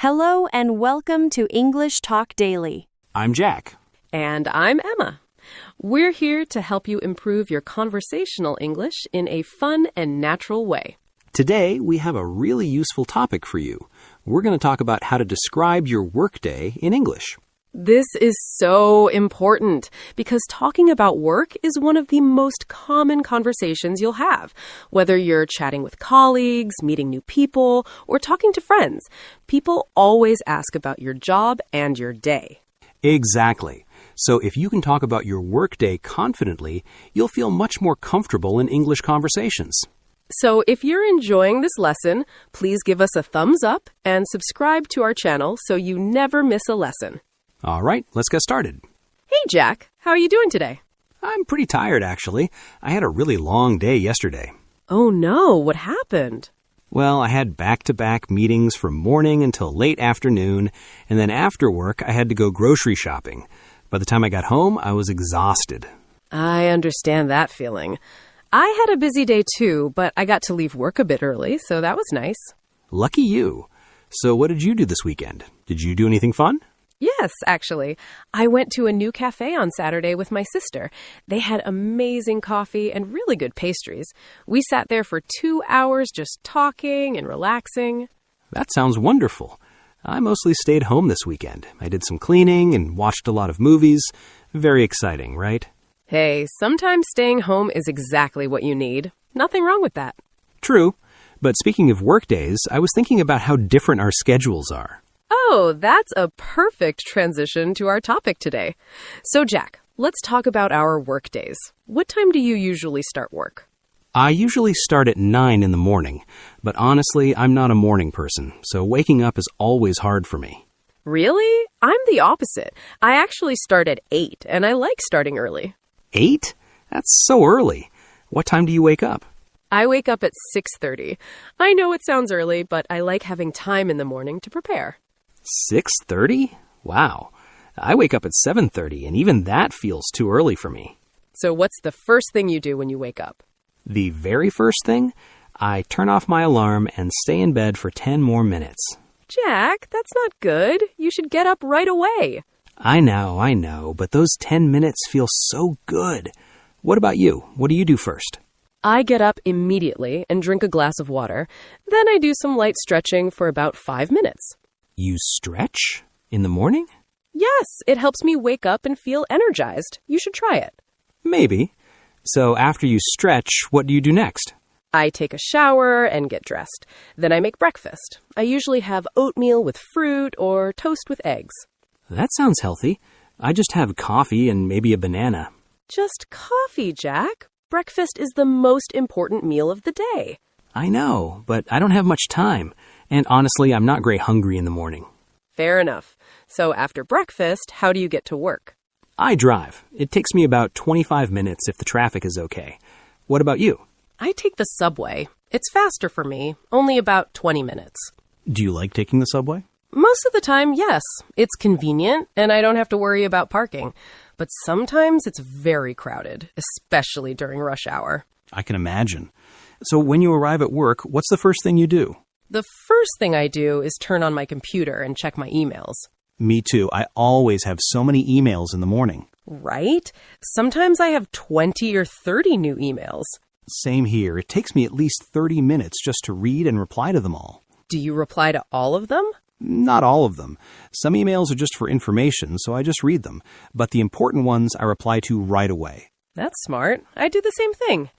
Hello and welcome to English Talk Daily. I'm Jack. And I'm Emma. We're here to help you improve your conversational English in a fun and natural way. Today, we have a really useful topic for you. We're going to talk about how to describe your workday in English. This is so important because talking about work is one of the most common conversations you'll have. Whether you're chatting with colleagues, meeting new people, or talking to friends, people always ask about your job and your day. Exactly. So if you can talk about your workday confidently, you'll feel much more comfortable in English conversations. So if you're enjoying this lesson, please give us a thumbs up and subscribe to our channel so you never miss a lesson. All right, let's get started. Hey, Jack. How are you doing today? I'm pretty tired, actually. I had a really long day yesterday. Oh, no. What happened? Well, I had back-to-back meetings from morning until late afternoon, and then after work, I had to go grocery shopping. By the time I got home, I was exhausted. I understand that feeling. I had a busy day too, but I got to leave work a bit early, so that was nice. Lucky you. So what did you do this weekend? Did you do anything fun? Yes, actually. I went to a new cafe on Saturday with my sister. They had amazing coffee and really good pastries. We sat there for 2 hours just talking and relaxing. That sounds wonderful. I mostly stayed home this weekend. I did some cleaning and watched a lot of movies. Very exciting, right? Hey, sometimes staying home is exactly what you need. Nothing wrong with that. True. But speaking of workdays, I was thinking about how different our schedules are. Oh, that's a perfect transition to our topic today. So, Jack, let's talk about our work days. What time do you usually start work? I usually start at 9 in the morning, but honestly, I'm not a morning person, so waking up is always hard for me. Really? I'm the opposite. I actually start at 8, and I like starting early. 8? That's so early. What time do you wake up? I wake up at 6:30. I know it sounds early, but I like having time in the morning to prepare. 6:30? Wow. I wake up at 7:30, and even that feels too early for me. So what's the first thing you do when you wake up? The very first thing, I turn off my alarm and stay in bed for 10 more minutes. Jack, that's not good. You should get up right away. I know, but those 10 minutes feel so good. What about you? What do you do first? I get up immediately and drink a glass of water. Then I do some light stretching for about 5 minutes. You stretch? In the morning? Yes, it helps me wake up and feel energized. You should try it. Maybe. So after you stretch, what do you do next? I take a shower and get dressed. Then I make breakfast. I usually have oatmeal with fruit or toast with eggs. That sounds healthy. I just have coffee and maybe a banana. Just coffee, Jack. Breakfast is the most important meal of the day. I know, but I don't have much time. And honestly, I'm not very hungry in the morning. Fair enough. So after breakfast, how do you get to work? I drive. It takes me about 25 minutes if the traffic is okay. What about you? I take the subway. It's faster for me, only about 20 minutes. Do you like taking the subway? Most of the time, yes. It's convenient, and I don't have to worry about parking. But sometimes it's very crowded, especially during rush hour. I can imagine. So when you arrive at work, what's the first thing you do? The first thing I do is turn on my computer and check my emails. Me too. I always have so many emails in the morning. Right? Sometimes I have 20 or 30 new emails. Same here. It takes me at least 30 minutes just to read and reply to them all. Do you reply to all of them? Not all of them. Some emails are just for information, so I just read them. But the important ones I reply to right away. That's smart. I do the same thing.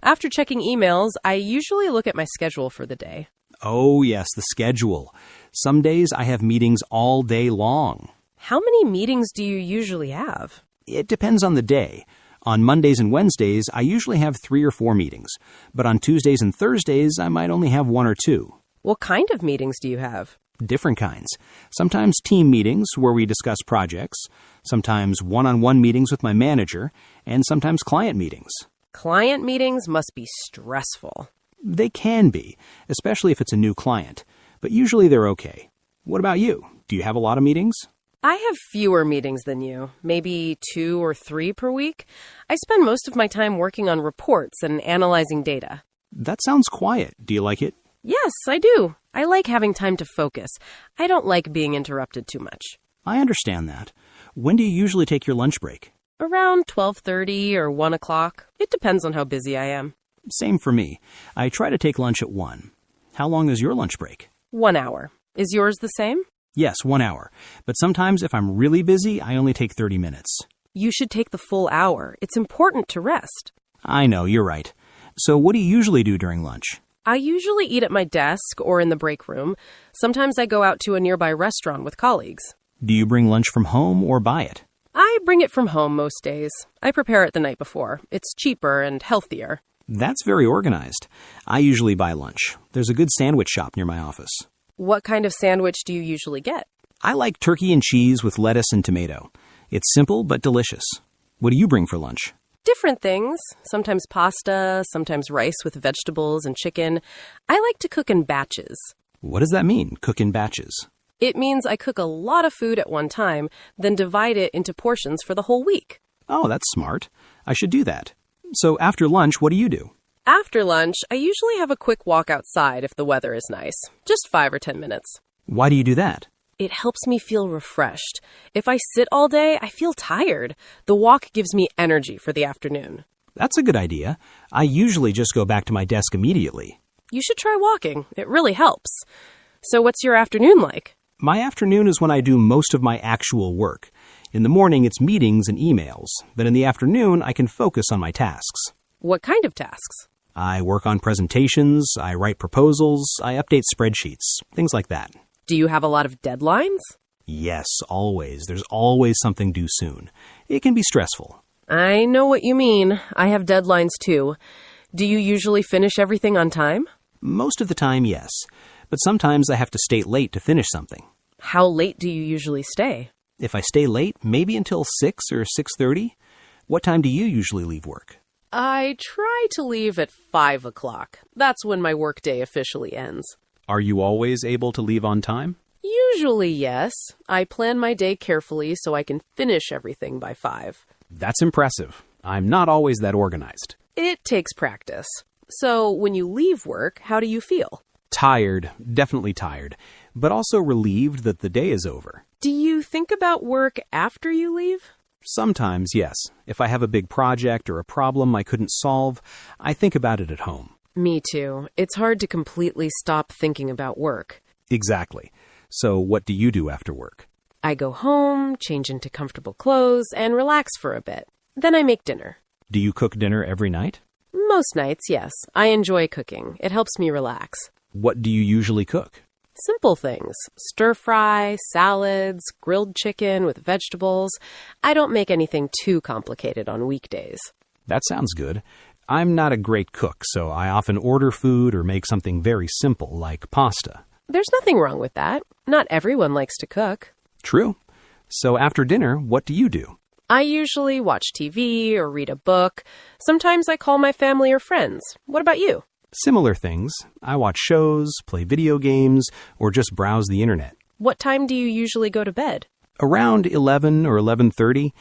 After checking emails, I usually look at my schedule for the day. Oh, yes, the schedule. Some days I have meetings all day long. How many meetings do you usually have? It depends on the day. On Mondays and Wednesdays, I usually have 3 or 4 meetings. But on Tuesdays and Thursdays, I might only have 1 or 2. What kind of meetings do you have? Different kinds. Sometimes team meetings where we discuss projects. Sometimes one-on-one meetings with my manager. And sometimes client meetings. Client meetings must be stressful. They can be, especially if it's a new client. But usually they're okay. What about you? Do you have a lot of meetings? I have fewer meetings than you, maybe 2 or 3 per week. I spend most of my time working on reports and analyzing data. That sounds quiet. Do you like it? Yes, I do. I like having time to focus. I don't like being interrupted too much. I understand that. When do you usually take your lunch break? Around 12:30 or 1 o'clock. It depends on how busy I am. Same for me. I try to take lunch at 1. How long is your lunch break? 1 hour. Is yours the same? Yes, 1 hour. But sometimes if I'm really busy, I only take 30 minutes. You should take the full hour. It's important to rest. I know, you're right. So what do you usually do during lunch? I usually eat at my desk or in the break room. Sometimes I go out to a nearby restaurant with colleagues. Do you bring lunch from home or buy it? I bring it from home most days. I prepare it the night before. It's cheaper and healthier. That's very organized. I usually buy lunch. There's a good sandwich shop near my office. What kind of sandwich do you usually get? I like turkey and cheese with lettuce and tomato. It's simple but delicious. What do you bring for lunch? Different things. Sometimes pasta, sometimes rice with vegetables and chicken. I like to cook in batches. What does that mean, cook in batches? It means I cook a lot of food at one time, then divide it into portions for the whole week. Oh, that's smart. I should do that. So after lunch, what do you do? After lunch, I usually have a quick walk outside if the weather is nice. Just 5 or 10 minutes. Why do you do that? It helps me feel refreshed. If I sit all day, I feel tired. The walk gives me energy for the afternoon. That's a good idea. I usually just go back to my desk immediately. You should try walking. It really helps. So what's your afternoon like? My afternoon is when I do most of my actual work. In the morning, it's meetings and emails. Then in the afternoon, I can focus on my tasks. What kind of tasks? I work on presentations, I write proposals, I update spreadsheets, things like that. Do you have a lot of deadlines? Yes, always. There's always something due soon. It can be stressful. I know what you mean. I have deadlines too. Do you usually finish everything on time? Most of the time, yes. But sometimes I have to stay late to finish something. How late do you usually stay? If I stay late, maybe until 6 or 6:30. What time do you usually leave work? I try to leave at 5 o'clock. That's when my workday officially ends. Are you always able to leave on time? Usually, yes. I plan my day carefully so I can finish everything by 5. That's impressive. I'm not always that organized. It takes practice. So, when you leave work, how do you feel? Tired, definitely tired, but also relieved that the day is over. Do you think about work after you leave? Sometimes, yes. If I have a big project or a problem I couldn't solve, I think about it at home. Me too. It's hard to completely stop thinking about work. Exactly. So what do you do after work? I go home, change into comfortable clothes, and relax for a bit. Then I make dinner. Do you cook dinner every night? Most nights, yes. I enjoy cooking. It helps me relax. What do you usually cook? Simple things. Stir fry, salads, grilled chicken with vegetables. I don't make anything too complicated on weekdays. That sounds good. I'm not a great cook, so I often order food or make something very simple like pasta. There's nothing wrong with that. Not everyone likes to cook. True. So after dinner, what do you do? I usually watch TV or read a book. Sometimes I call my family or friends. What about you? Similar things. I watch shows, play video games, or just browse the internet. What time do you usually go to bed? Around 11 or 11:30.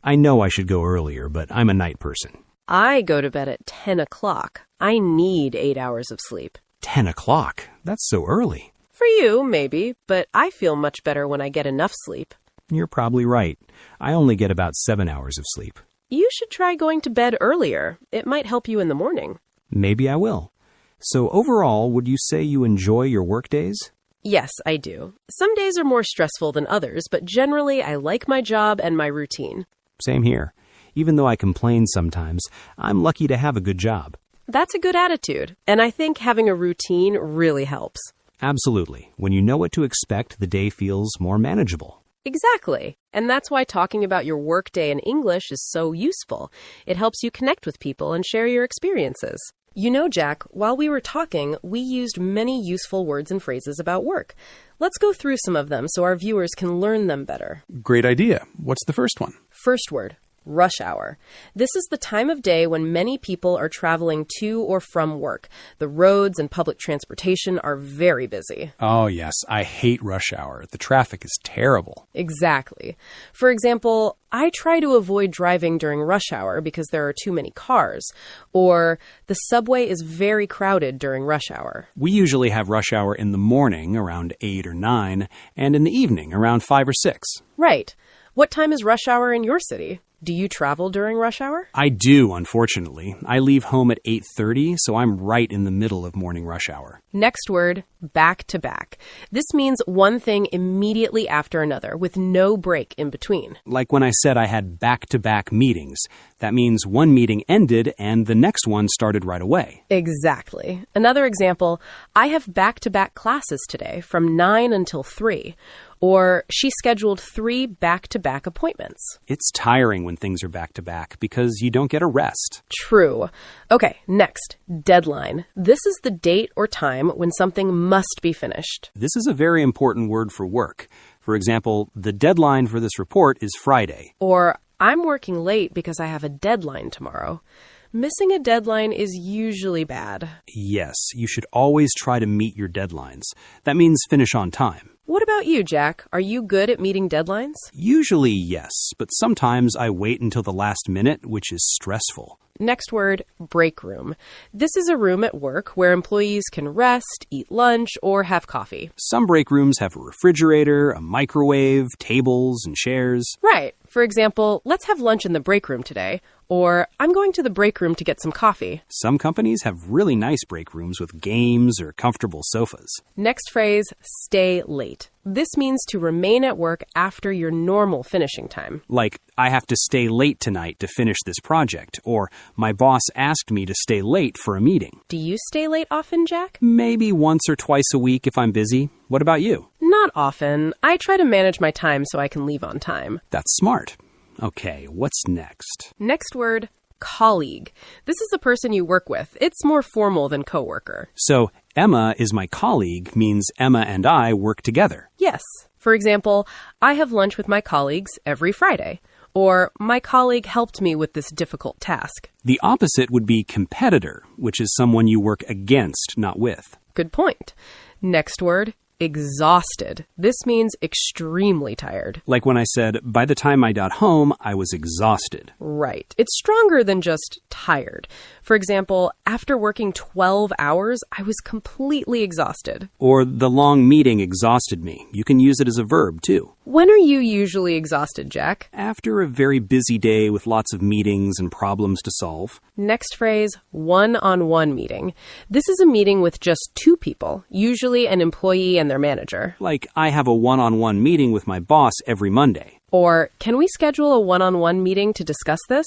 I know I should go earlier, but I'm a night person. I go to bed at 10 o'clock. I need 8 hours of sleep. 10 o'clock? That's so early. For you, maybe, but I feel much better when I get enough sleep. You're probably right. I only get about 7 hours of sleep. You should try going to bed earlier. It might help you in the morning. Maybe I will. So overall, would you say you enjoy your work days? Yes, I do. Some days are more stressful than others, but generally I like my job and my routine. Same here. Even though I complain sometimes, I'm lucky to have a good job. That's a good attitude, and I think having a routine really helps. Absolutely. When you know what to expect, the day feels more manageable. Exactly. And that's why talking about your workday in English is so useful. It helps you connect with people and share your experiences. You know, Jack, while we were talking, we used many useful words and phrases about work. Let's go through some of them so our viewers can learn them better. Great idea. What's the first one? First word, Rush hour. This is the time of day when many people are traveling to or from work. The roads and public transportation are very busy. Oh, yes. I hate rush hour. The traffic is terrible. Exactly. For example, I try to avoid driving during rush hour because there are too many cars. Or the subway is very crowded during rush hour. We usually have rush hour in the morning around 8 or 9 and in the evening around 5 or 6. Right. What time is rush hour in your city? Do you travel during rush hour? I do, unfortunately. I leave home at 8:30, so I'm right in the middle of morning rush hour. Next word, back to back. This means one thing immediately after another, with no break in between. Like when I said I had back-to-back meetings. That means one meeting ended and the next one started right away. Exactly. Another example, I have back-to-back classes today from 9 until 3. Or she scheduled 3 back-to-back appointments. It's tiring when things are back-to-back because you don't get a rest. True. Okay, next, deadline. This is the date or time when something must be finished. This is a very important word for work. For example, the deadline for this report is Friday. Or, I'm working late because I have a deadline tomorrow. Missing a deadline is usually bad. Yes, you should always try to meet your deadlines. That means finish on time. What about you, Jack? Are you good at meeting deadlines? Usually, yes, but sometimes I wait until the last minute, which is stressful. Next word, break room. This is a room at work where employees can rest, eat lunch, or have coffee. Some break rooms have a refrigerator, a microwave, tables, and chairs. Right. For example, let's have lunch in the break room today. Or, I'm going to the break room to get some coffee. Some companies have really nice break rooms with games or comfortable sofas. Next phrase, stay late. This means to remain at work after your normal finishing time. Like, I have to stay late tonight to finish this project, or my boss asked me to stay late for a meeting. Do you stay late often, Jack? Maybe once or twice a week if I'm busy. What about you? Not often. I try to manage my time so I can leave on time. That's smart. Okay, what's next? Next word, colleague. This is the person you work with. It's more formal than coworker. So, Emma is my colleague means Emma and I work together. Yes. For example, I have lunch with my colleagues every Friday. Or, my colleague helped me with this difficult task. The opposite would be competitor, which is someone you work against, not with. Good point. Next word, exhausted. This means extremely tired. Like when I said, by the time I got home, I was exhausted. Right. It's stronger than just tired. For example, after working 12 hours, I was completely exhausted. Or the long meeting exhausted me. You can use it as a verb, too. When are you usually exhausted, Jack? After a very busy day with lots of meetings and problems to solve. Next phrase, one-on-one meeting. This is a meeting with just 2 people, usually an employee and their manager. Like, I have a one-on-one meeting with my boss every Monday. Or, can we schedule a one-on-one meeting to discuss this?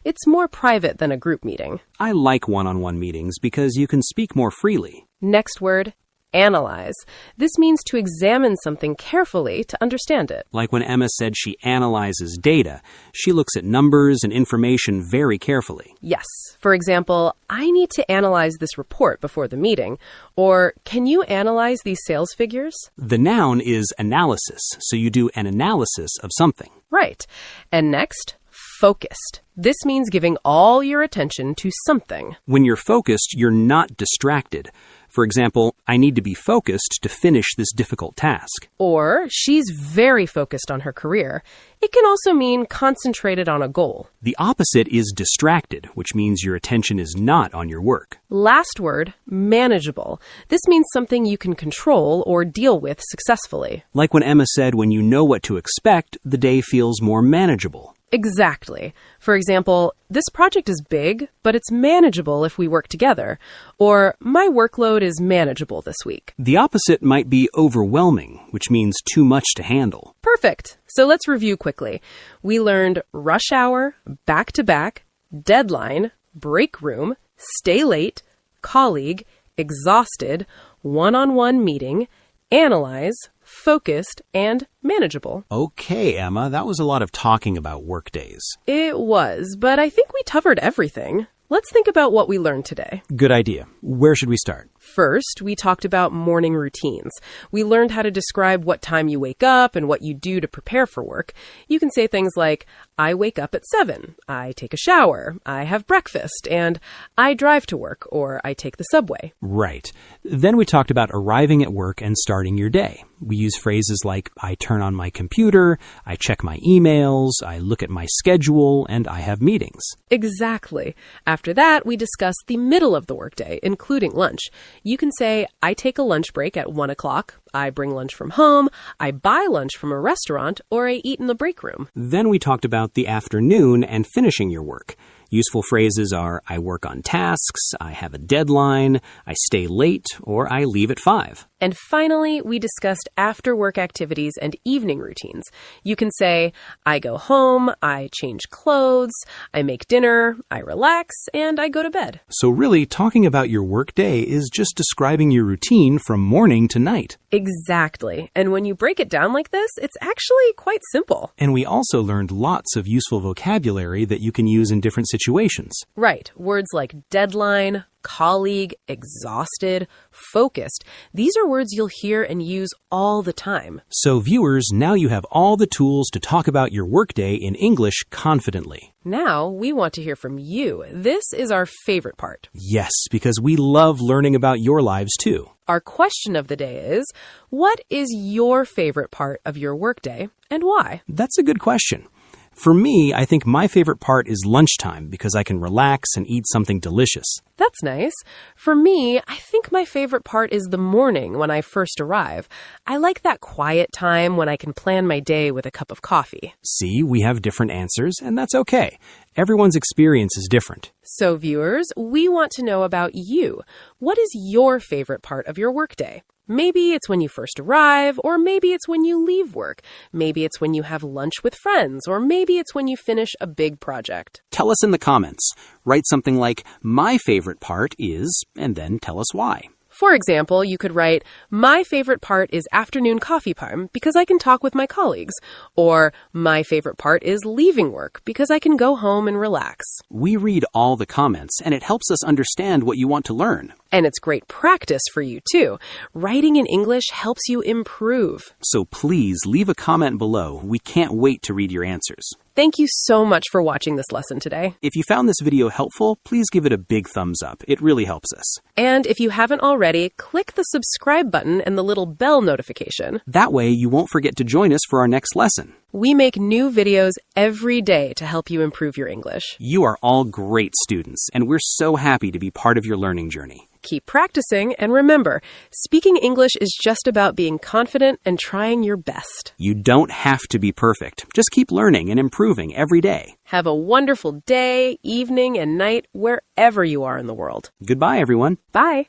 It's more private than a group meeting. I like one-on-one meetings because you can speak more freely. Next word, analyze. This means to examine something carefully to understand it. Like when Emma said she analyzes data, she looks at numbers and information very carefully. Yes. For example, I need to analyze this report before the meeting. Or, can you analyze these sales figures? The noun is analysis, so you do an analysis of something. Right. And next, focused. This means giving all your attention to something. When you're focused, you're not distracted. For example, I need to be focused to finish this difficult task. Or, she's very focused on her career. It can also mean concentrated on a goal. The opposite is distracted, which means your attention is not on your work. Last word, manageable. This means something you can control or deal with successfully. Like when Emma said, when you know what to expect, the day feels more manageable. Exactly. For example, this project is big, but it's manageable if we work together. Or, my workload is manageable this week. The opposite might be overwhelming, which means too much to handle. Perfect. So let's review quickly. We learned rush hour, back-to-back, deadline, break room, stay late, colleague, exhausted, one-on-one meeting, analyze, focused, and manageable. Okay, Emma, that was a lot of talking about workdays. It was, but I think we covered everything. Let's think about what we learned today. Good idea. Where should we start? First, we talked about morning routines. We learned how to describe what time you wake up and what you do to prepare for work. You can say things like, I wake up at 7, I take a shower, I have breakfast, and I drive to work, or I take the subway. Right. Then we talked about arriving at work and starting your day. We use phrases like, I turn on my computer, I check my emails, I look at my schedule, and I have meetings. Exactly. After that, we discussed the middle of the workday, including lunch. You can say, I take a lunch break at 1 o'clock, I bring lunch from home, I buy lunch from a restaurant, or I eat in the break room. Then we talked about the afternoon and finishing your work. Useful phrases are, I work on tasks, I have a deadline, I stay late, or I leave at 5. And finally, we discussed after-work activities and evening routines. You can say, I go home, I change clothes, I make dinner, I relax, and I go to bed. So really, talking about your work day is just describing your routine from morning to night. Exactly. And when you break it down like this, it's actually quite simple. And we also learned lots of useful vocabulary that you can use in different situations. Right. Words like deadline, colleague, exhausted, focused. These are words you'll hear and use all the time. So viewers, now you have all the tools to talk about your workday in English confidently. Now we want to hear from you. This is our favorite part. Yes, because we love learning about your lives too. Our question of the day is, what is your favorite part of your workday and why? That's a good question. For me, I think my favorite part is lunchtime because I can relax and eat something delicious. That's nice. For me, I think my favorite part is the morning when I first arrive. I like that quiet time when I can plan my day with a cup of coffee. See, we have different answers, and that's okay. Everyone's experience is different. So viewers, we want to know about you. What is your favorite part of your workday? Maybe it's when you first arrive, or maybe it's when you leave work. Maybe it's when you have lunch with friends, or maybe it's when you finish a big project. Tell us in the comments. Write something like, my favorite part is, and then tell us why. For example, you could write, my favorite part is afternoon coffee time because I can talk with my colleagues. Or, my favorite part is leaving work because I can go home and relax. We read all the comments, and it helps us understand what you want to learn. And it's great practice for you, too. Writing in English helps you improve. So please leave a comment below. We can't wait to read your answers. Thank you so much for watching this lesson today. If you found this video helpful, please give it a big thumbs up. It really helps us. And if you haven't already, click the subscribe button and the little bell notification. That way, you won't forget to join us for our next lesson. We make new videos every day to help you improve your English. You are all great students, and we're so happy to be part of your learning journey. Keep practicing, and remember, speaking English is just about being confident and trying your best. You don't have to be perfect. Just keep learning and improving every day. Have a wonderful day, evening, and night wherever you are in the world. Goodbye, everyone. Bye.